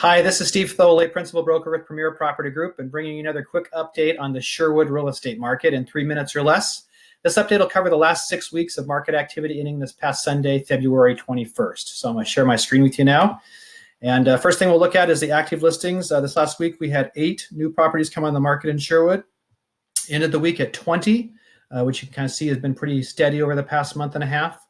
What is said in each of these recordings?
Hi, this is Steve Thoele, Principal Broker with Premier Property Group, and bringing you another quick update on the Sherwood real estate market in 3 minutes or less. This update will cover the last 6 weeks of market activity ending this past Sunday, February 21st. So I'm going to share my screen with you now. And first thing we'll look at is the active listings. This last week, we had 8 new properties come on the market in Sherwood. Ended the week at 20, which you can kind of see has been pretty steady over the past month and a half.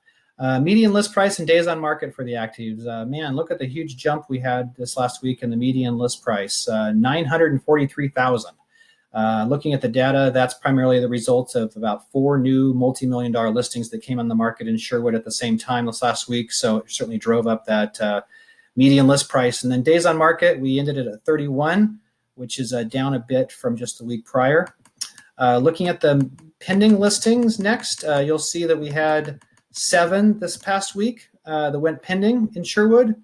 Median list price and days on market for the actives. Man, look at the huge jump we had this last week in the median list price, 943,000. Looking at the data, that's primarily the results of about 4 new multi-million-dollar listings that came on the market in Sherwood at the same time this last week. So it certainly drove up that median list price. And then days on market, we ended it at 31, which is down a bit from just the week prior. Looking at the pending listings next, you'll see that we had 7 this past week that went pending in Sherwood.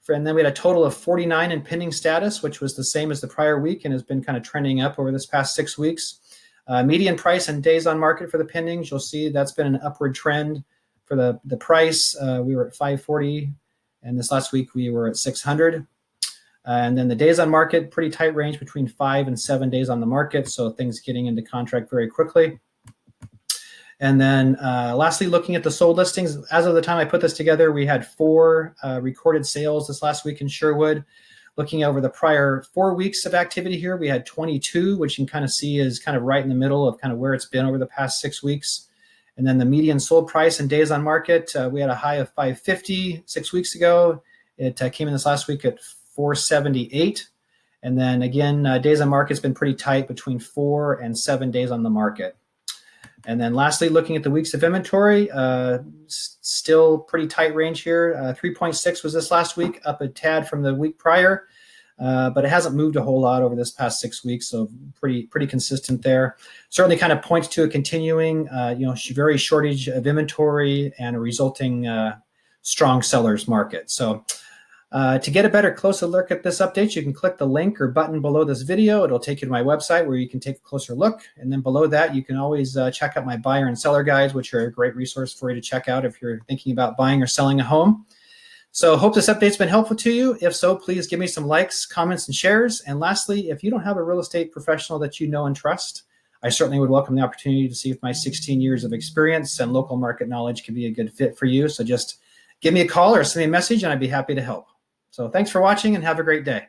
And then we had a total of 49 in pending status, which was the same as the prior week and has been kind of trending up over this past 6 weeks. Median price and days on market for the pendings, you'll see that's been an upward trend for the price. We were at 540, and this last week we were at 600. And then the days on market, pretty tight range between 5 and 7 days on the market, so things getting into contract very quickly. And then lastly, looking at the sold listings, as of the time I put this together, we had 4 recorded sales this last week in Sherwood. Looking over the prior 4 weeks of activity here, we had 22, which you can kind of see is kind of right in the middle of kind of where it's been over the past 6 weeks. And then the median sold price and days on market, we had a high of 550 6 weeks ago. It came in this last week at 478. And then again, days on market has been pretty tight between 4 and 7 days on the market. And then lastly, looking at the weeks of inventory, still pretty tight range here. 3.6 was this last week, up a tad from the week prior, but it hasn't moved a whole lot over this past 6 weeks, so pretty consistent there. Certainly kind of points to a continuing, very shortage of inventory and a resulting strong sellers market. So to get a better, closer look at this update, you can click the link or button below this video. It'll take you to my website where you can take a closer look. And then below that, you can always check out my buyer and seller guides, which are a great resource for you to check out if you're thinking about buying or selling a home. So hope this update's been helpful to you. If so, please give me some likes, comments, and shares. And lastly, if you don't have a real estate professional that you know and trust, I certainly would welcome the opportunity to see if my 16 years of experience and local market knowledge can be a good fit for you. So just give me a call or send me a message and I'd be happy to help. So thanks for watching and have a great day.